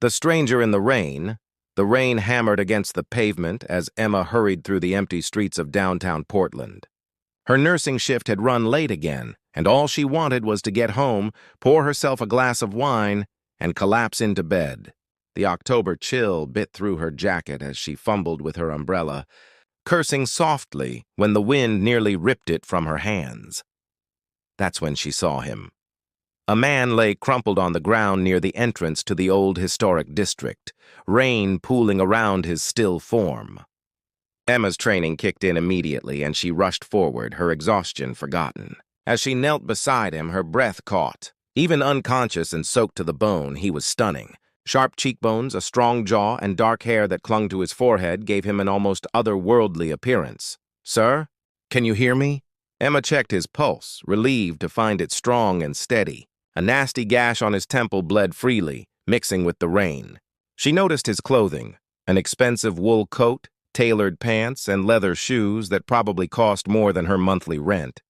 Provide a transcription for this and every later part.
The stranger in the rain. The rain hammered against the pavement as Emma hurried through the empty streets of downtown Portland. Her nursing shift had run late again, and all she wanted was to get home, pour herself a glass of wine, and collapse into bed. The October chill bit through her jacket as she fumbled with her umbrella, cursing softly when the wind nearly ripped it from her hands. That's when she saw him. A man lay crumpled on the ground near the entrance to the old historic district, rain pooling around his still form. Emma's training kicked in immediately, and she rushed forward, her exhaustion forgotten. As she knelt beside him, her breath caught. Even unconscious and soaked to the bone, he was stunning. Sharp cheekbones, a strong jaw, and dark hair that clung to his forehead gave him an almost otherworldly appearance. "Sir? Can you hear me?" Emma checked his pulse, relieved to find it strong and steady. A nasty gash on his temple bled freely, mixing with the rain. She noticed his clothing, an expensive wool coat, tailored pants, and leather shoes that probably cost more than her monthly rent.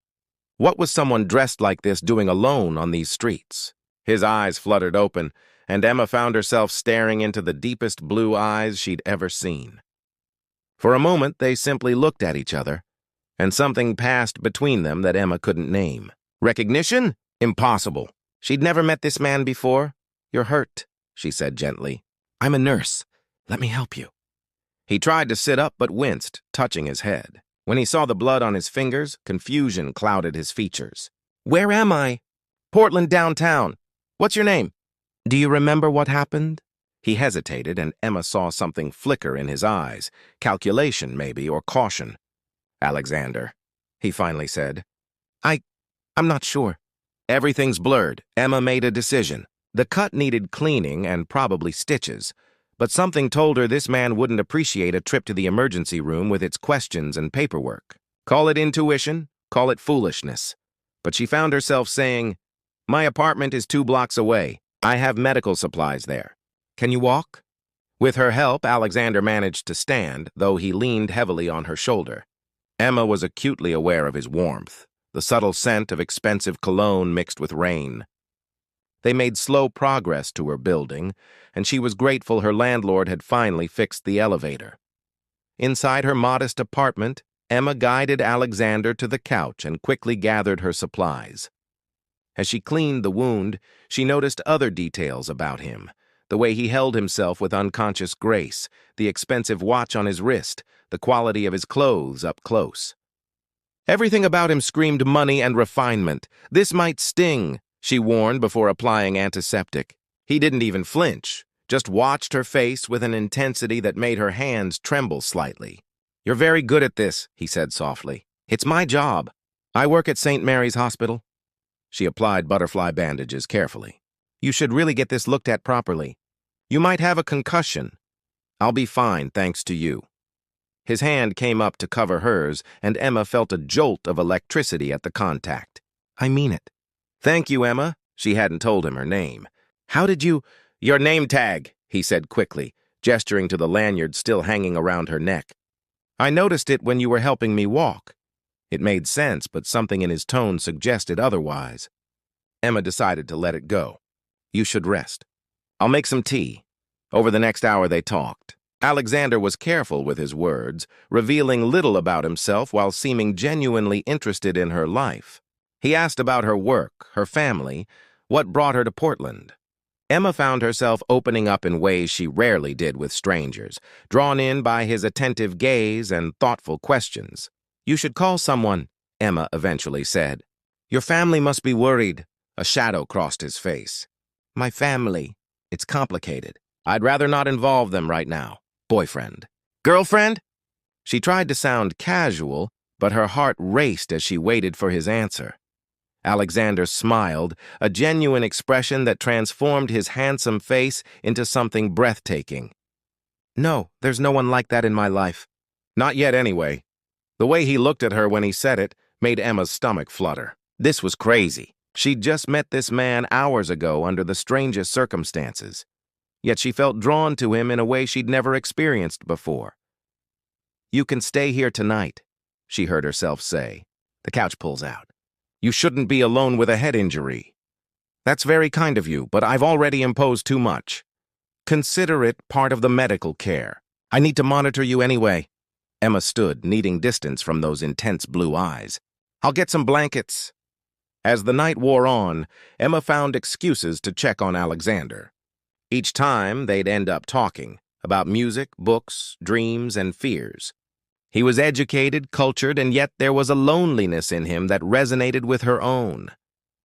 What was someone dressed like this doing alone on these streets? His eyes fluttered open, and Emma found herself staring into the deepest blue eyes she'd ever seen. For a moment, they simply looked at each other, and something passed between them that Emma couldn't name. Recognition? Impossible. She'd never met this man before. "You're hurt," she said gently. "I'm a nurse. Let me help you." He tried to sit up but winced, touching his head. When he saw the blood on his fingers, confusion clouded his features. "Where am I?" "Portland downtown. What's your name?" "Do you remember what happened?" He hesitated, and Emma saw something flicker in his eyes. Calculation, maybe, or caution. "Alexander," he finally said. I'm not sure." Everything's blurred. Emma made a decision. The cut needed cleaning and probably stitches, but something told her this man wouldn't appreciate a trip to the emergency room with its questions and paperwork. Call it intuition, call it foolishness. But she found herself saying, "My apartment is 2 blocks away. I have medical supplies there. Can you walk?" With her help, Alexander managed to stand, though he leaned heavily on her shoulder. Emma was acutely aware of his warmth, the subtle scent of expensive cologne mixed with rain. They made slow progress to her building, and she was grateful her landlord had finally fixed the elevator. Inside her modest apartment, Emma guided Alexander to the couch and quickly gathered her supplies. As she cleaned the wound, she noticed other details about him, the way he held himself with unconscious grace, the expensive watch on his wrist, the quality of his clothes up close. Everything about him screamed money and refinement. "This might sting," she warned before applying antiseptic. He didn't even flinch, just watched her face with an intensity that made her hands tremble slightly. "You're very good at this," he said softly. "It's my job. I work at St. Mary's Hospital." She applied butterfly bandages carefully. "You should really get this looked at properly. You might have a concussion." "I'll be fine, thanks to you." His hand came up to cover hers, and Emma felt a jolt of electricity at the contact. "I mean it." "Thank you, Emma." She hadn't told him her name. "How did you—" "Your name tag," he said quickly, gesturing to the lanyard still hanging around her neck. "I noticed it when you were helping me walk." It made sense, but something in his tone suggested otherwise. Emma decided to let it go. "You should rest. I'll make some tea." Over the next hour they talked. Alexander was careful with his words, revealing little about himself while seeming genuinely interested in her life. He asked about her work, her family, what brought her to Portland. Emma found herself opening up in ways she rarely did with strangers, drawn in by his attentive gaze and thoughtful questions. "You should call someone," Emma eventually said. "Your family must be worried." A shadow crossed his face. "My family. It's complicated. I'd rather not involve them right now. Boyfriend. Girlfriend?" She tried to sound casual, but her heart raced as she waited for his answer. Alexander smiled, a genuine expression that transformed his handsome face into something breathtaking. "No, there's no one like that in my life." Not yet, anyway. The way he looked at her when he said it made Emma's stomach flutter. This was crazy. She'd just met this man hours ago under the strangest circumstances. Yet she felt drawn to him in a way she'd never experienced before. "You can stay here tonight," she heard herself say. The couch pulls out. "You shouldn't be alone with a head injury." "That's very kind of you, but I've already imposed too much." Consider it part of the medical care. I need to monitor you anyway. Emma stood, needing distance from those intense blue eyes. I'll get some blankets. As the night wore on, Emma found excuses to check on Alexander. Each time, they'd end up talking about music, books, dreams, and fears. He was educated, cultured, and yet there was a loneliness in him that resonated with her own.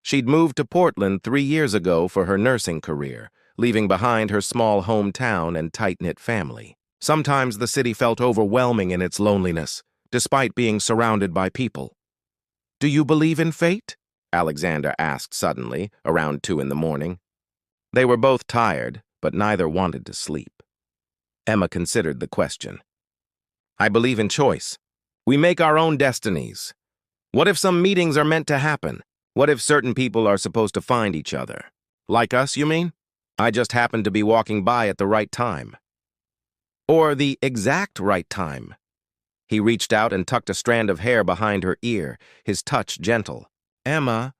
She'd moved to Portland 3 years ago for her nursing career, leaving behind her small hometown and tight-knit family. Sometimes the city felt overwhelming in its loneliness, despite being surrounded by people. "Do you believe in fate?" Alexander asked suddenly, around 2 in the morning. They were both tired, but neither wanted to sleep. Emma considered the question. "I believe in choice. We make our own destinies. What if some meetings are meant to happen? What if certain people are supposed to find each other? Like us, you mean? I just happened to be walking by at the right time." "Or the exact right time." He reached out and tucked a strand of hair behind her ear, his touch gentle. "Emma,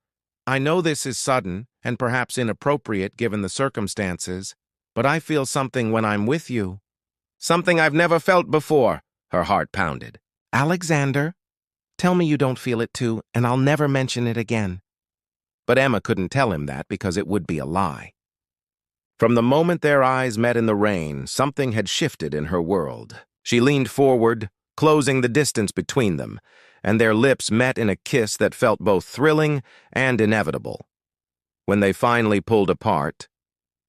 I know this is sudden and perhaps inappropriate given the circumstances, but I feel something when I'm with you. Something I've never felt before." Her heart pounded. "Alexander, tell me you don't feel it too, and I'll never mention it again." But Emma couldn't tell him that because it would be a lie. From the moment their eyes met in the rain, something had shifted in her world. She leaned forward, closing the distance between them, and their lips met in a kiss that felt both thrilling and inevitable. When they finally pulled apart,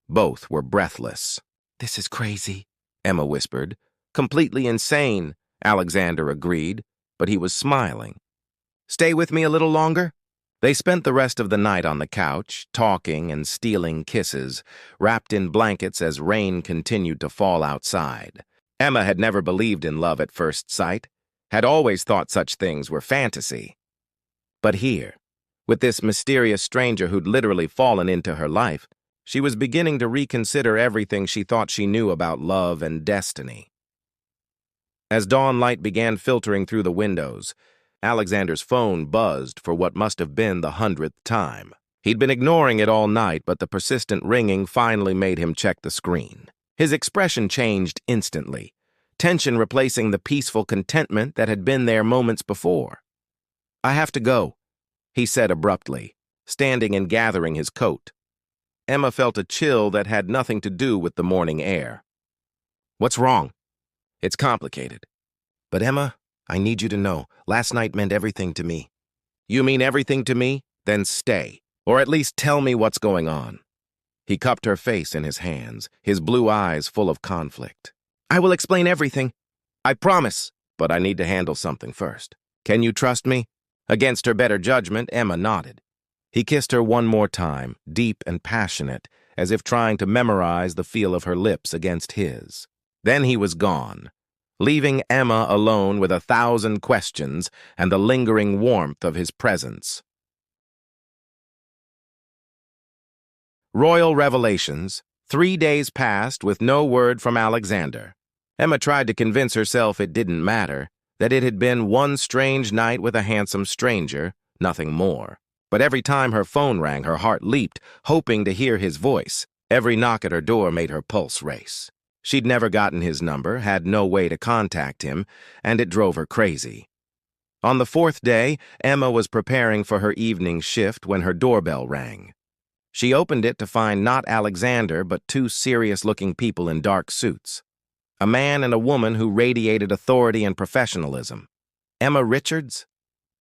both were breathless. "This is crazy," Emma whispered. "Completely insane," Alexander agreed, but he was smiling. "Stay with me a little longer?" They spent the rest of the night on the couch, talking and stealing kisses, wrapped in blankets as rain continued to fall outside. Emma had never believed in love at first sight, had always thought such things were fantasy. But here, with this mysterious stranger who'd literally fallen into her life, she was beginning to reconsider everything she thought she knew about love and destiny. As dawn light began filtering through the windows, Alexander's phone buzzed for what must have been the 100th time. He'd been ignoring it all night, but the persistent ringing finally made him check the screen. His expression changed instantly, tension replacing the peaceful contentment that had been there moments before. "I have to go," he said abruptly, standing and gathering his coat. Emma felt a chill that had nothing to do with the morning air. "What's wrong?" "It's complicated. But Emma, I need you to know, last night meant everything to me." "You mean everything to me? Then stay. Or at least tell me what's going on." He cupped her face in his hands, his blue eyes full of conflict. "I will explain everything. I promise. But I need to handle something first. Can you trust me?" Against her better judgment, Emma nodded. He kissed her one more time, deep and passionate, as if trying to memorize the feel of her lips against his. Then he was gone, leaving Emma alone with 1,000 questions and the lingering warmth of his presence. Royal revelations. 3 days passed with no word from Alexander. Emma tried to convince herself it didn't matter, that it had been one strange night with a handsome stranger, nothing more. But every time her phone rang, her heart leaped, hoping to hear his voice. Every knock at her door made her pulse race. She'd never gotten his number, had no way to contact him, and it drove her crazy. On the 4th day, Emma was preparing for her evening shift when her doorbell rang. She opened it to find not Alexander, but 2 serious-looking people in dark suits. A man and a woman who radiated authority and professionalism. "Emma Richards?"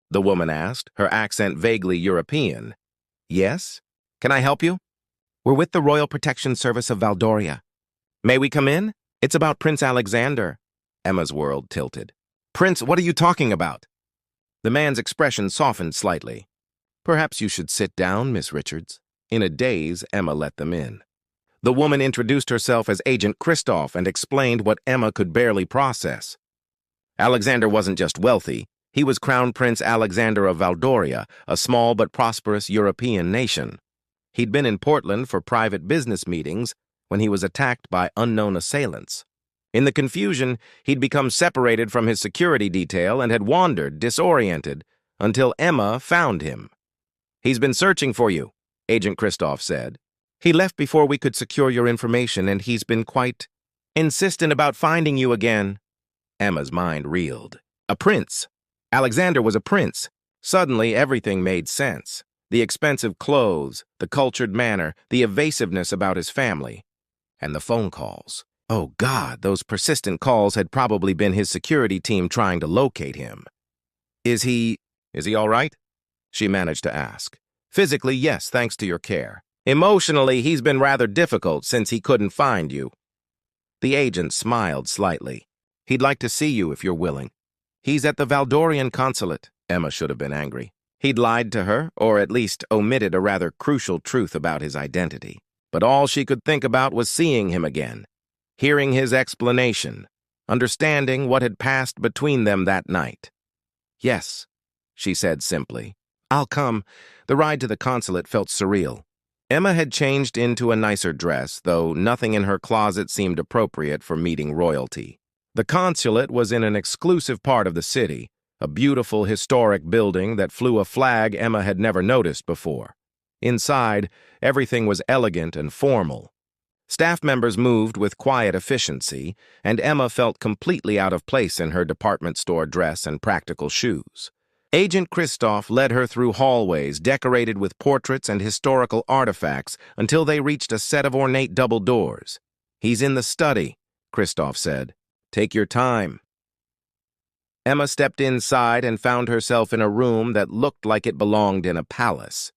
the woman asked, her accent vaguely European. "Yes? Can I help you?" "We're with the Royal Protection Service of Valdoria. May we come in? It's about Prince Alexander." Emma's world tilted. "Prince, what are you talking about?" The man's expression softened slightly. "Perhaps you should sit down, Miss Richards." In a daze, Emma let them in. The woman introduced herself as Agent Kristoff and explained what Emma could barely process. Alexander wasn't just wealthy. He was Crown Prince Alexander of Valdoria, a small but prosperous European nation. He'd been in Portland for private business meetings when he was attacked by unknown assailants. In the confusion, he'd become separated from his security detail and had wandered, disoriented, until Emma found him. "He's been searching for you," Agent Kristoff said. He left before we could secure your information, and he's been quite insistent about finding you again." Emma's mind reeled. A prince. Alexander was a prince. Suddenly, everything made sense. The expensive clothes, the cultured manner, the evasiveness about his family, and the phone calls. Oh God, those persistent calls had probably been his security team trying to locate him. Is he all right?" she managed to ask. "Physically, yes, thanks to your care. Emotionally, he's been rather difficult since he couldn't find you." The agent smiled slightly. "He'd like to see you if you're willing." "He's at the Valdorian consulate." Emma should have been angry. He'd lied to her, or at least omitted a rather crucial truth about his identity. But all she could think about was seeing him again, hearing his explanation, understanding what had passed between them that night. "Yes," she said simply. "I'll come." The ride to the consulate felt surreal. Emma had changed into a nicer dress, though nothing in her closet seemed appropriate for meeting royalty. The consulate was in an exclusive part of the city, a beautiful historic building that flew a flag Emma had never noticed before. Inside, everything was elegant and formal. Staff members moved with quiet efficiency, and Emma felt completely out of place in her department store dress and practical shoes. Agent Kristoff led her through hallways decorated with portraits and historical artifacts until they reached a set of ornate double doors. "He's in the study," Kristoff said. "Take your time." Emma stepped inside and found herself in a room that looked like it belonged in a palace.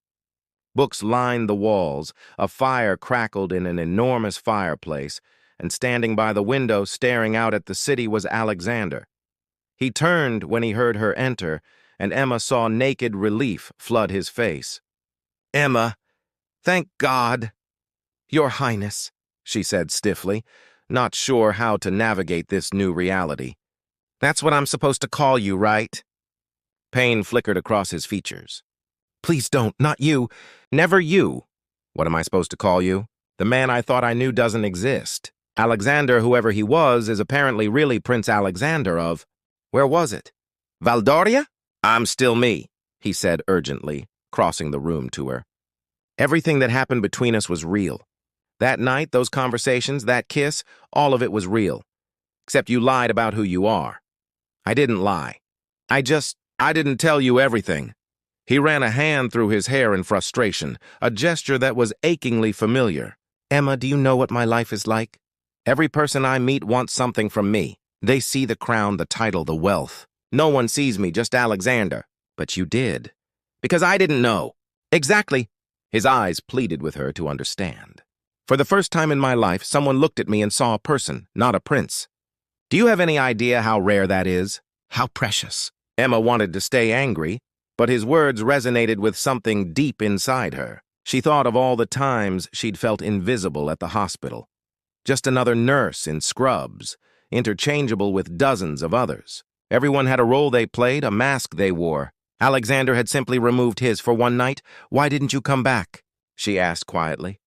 Books lined the walls, a fire crackled in an enormous fireplace, and standing by the window staring out at the city was Alexander. He turned when he heard her enter, and Emma saw naked relief flood his face. "Emma, thank God." "Your Highness," she said stiffly, not sure how to navigate this new reality. "That's what I'm supposed to call you, right?" Pain flickered across his features. "Please don't, not you. Never you." "What am I supposed to call you?" "The man I thought I knew doesn't exist. Alexander, whoever he was, is apparently really Prince Alexander of—" "Where was it? Valdoria?" "I'm still me," he said urgently, crossing the room to her. "Everything that happened between us was real. That night, those conversations, that kiss, all of it was real. Except you lied about who you are." "I didn't lie. I didn't tell you everything." He ran a hand through his hair in frustration, a gesture that was achingly familiar. "Emma, do you know what my life is like? Every person I meet wants something from me. They see the crown, the title, the wealth. No one sees me, just Alexander. But you did. Because I didn't know." "Exactly." His eyes pleaded with her to understand. "For the first time in my life, someone looked at me and saw a person, not a prince. Do you have any idea how rare that is? How precious?" Emma wanted to stay angry, but his words resonated with something deep inside her. She thought of all the times she'd felt invisible at the hospital. Just another nurse in scrubs, interchangeable with dozens of others. Everyone had a role they played, a mask they wore. Alexander had simply removed his for one night. "Why didn't you come back?" she asked quietly.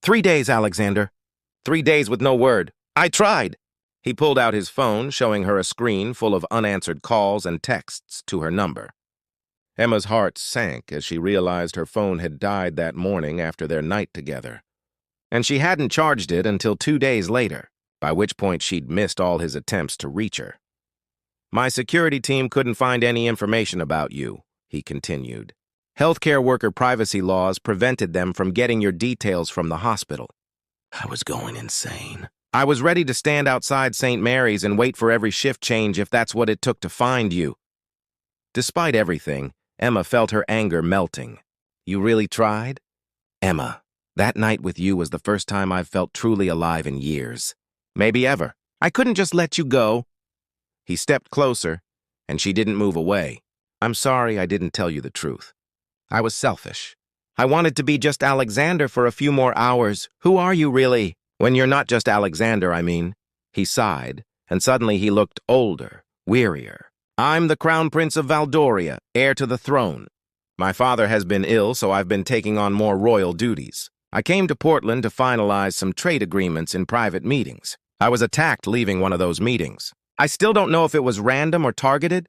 3 days, Alexander. 3 days with no word. I tried." He pulled out his phone, showing her a screen full of unanswered calls and texts to her number. Emma's heart sank as she realized her phone had died that morning after their night together. And she hadn't charged it until 2 days later, by which point she'd missed all his attempts to reach her. "My security team couldn't find any information about you," he continued. "Healthcare worker privacy laws prevented them from getting your details from the hospital." I was going insane. "I was ready to stand outside St. Mary's and wait for every shift change if that's what it took to find you." Despite everything, Emma felt her anger melting. "You really tried?" "Emma, that night with you was the first time I've felt truly alive in years. Maybe ever. I couldn't just let you go." He stepped closer, and she didn't move away. "I'm sorry I didn't tell you the truth. I was selfish. I wanted to be just Alexander for a few more hours. Who are you really? When you're not just Alexander, I mean." He sighed, and suddenly he looked older, wearier. "I'm the Crown Prince of Valdoria, heir to the throne. My father has been ill, so I've been taking on more royal duties. I came to Portland to finalize some trade agreements in private meetings. I was attacked leaving one of those meetings. I still don't know if it was random or targeted.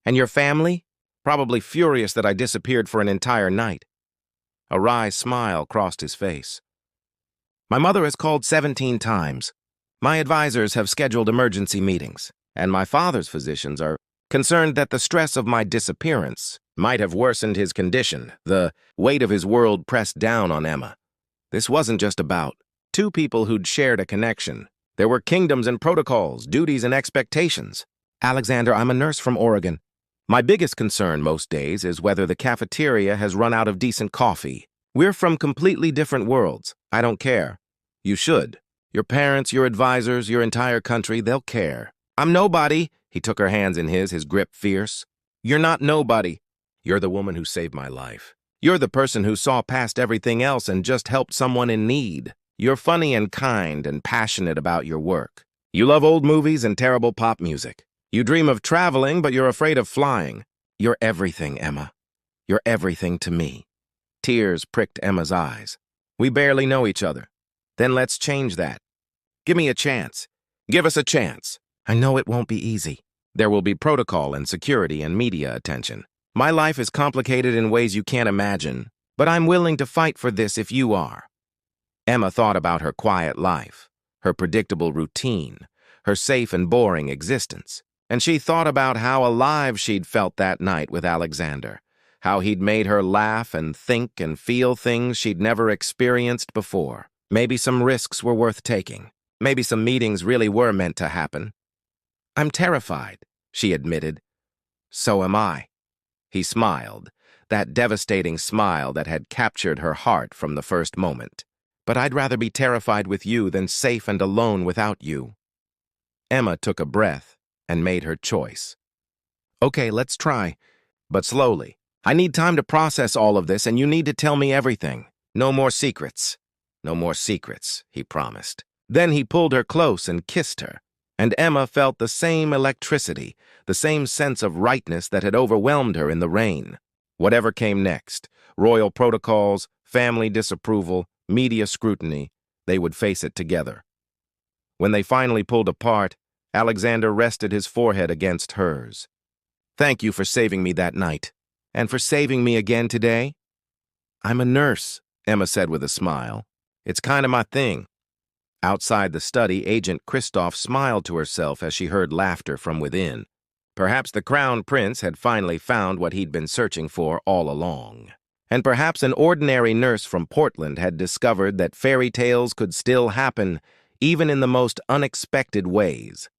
And your family? Probably furious that I disappeared for an entire night." A wry smile crossed his face. My mother has called 17 times. My advisors have scheduled emergency meetings, and my father's physicians are concerned that the stress of my disappearance might have worsened his condition. The weight of his world pressed down on Emma. This wasn't just about two people who'd shared a connection. There were kingdoms and protocols, duties and expectations. Alexander, I'm a nurse from Oregon. My biggest concern most days is whether the cafeteria has run out of decent coffee. We're from completely different worlds. I don't care. You should. Your parents, your advisors, your entire country, they'll care. I'm nobody. He took her hands in his grip fierce. You're not nobody. You're the woman who saved my life. You're the person who saw past everything else and just helped someone in need. You're funny and kind and passionate about your work. You love old movies and terrible pop music. You dream of traveling, but you're afraid of flying. You're everything, Emma. You're everything to me. Tears pricked Emma's eyes. We barely know each other. Then let's change that. Give me a chance. Give us a chance. I know it won't be easy. There will be protocol and security and media attention. My life is complicated in ways you can't imagine, but I'm willing to fight for this if you are. Emma thought about her quiet life, her predictable routine, her safe and boring existence, and she thought about how alive she'd felt that night with Alexander, how he'd made her laugh and think and feel things she'd never experienced before. Maybe some risks were worth taking. Maybe some meetings really were meant to happen. I'm terrified, she admitted. So am I. He smiled, that devastating smile that had captured her heart from the first moment. But I'd rather be terrified with you than safe and alone without you. Emma took a breath and made her choice. Okay, let's try, but slowly. I need time to process all of this, and you need to tell me everything. No more secrets. No more secrets, he promised. Then he pulled her close and kissed her, and Emma felt the same electricity, the same sense of rightness that had overwhelmed her in the rain. Whatever came next, royal protocols, family disapproval, media scrutiny, they would face it together. When they finally pulled apart, Alexander rested his forehead against hers. Thank you for saving me that night, and for saving me again today. I'm a nurse, Emma said with a smile. It's kind of my thing. Outside the study, Agent Kristoff smiled to herself as she heard laughter from within. Perhaps the Crown Prince had finally found what he'd been searching for all along. And perhaps an ordinary nurse from Portland had discovered that fairy tales could still happen, even in the most unexpected ways.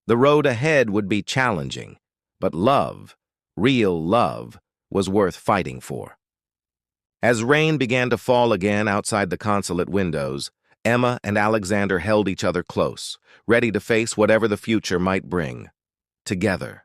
The road ahead would be challenging, but love, real love, was worth fighting for. As rain began to fall again outside the consulate windows, Emma and Alexander held each other close, ready to face whatever the future might bring. Together.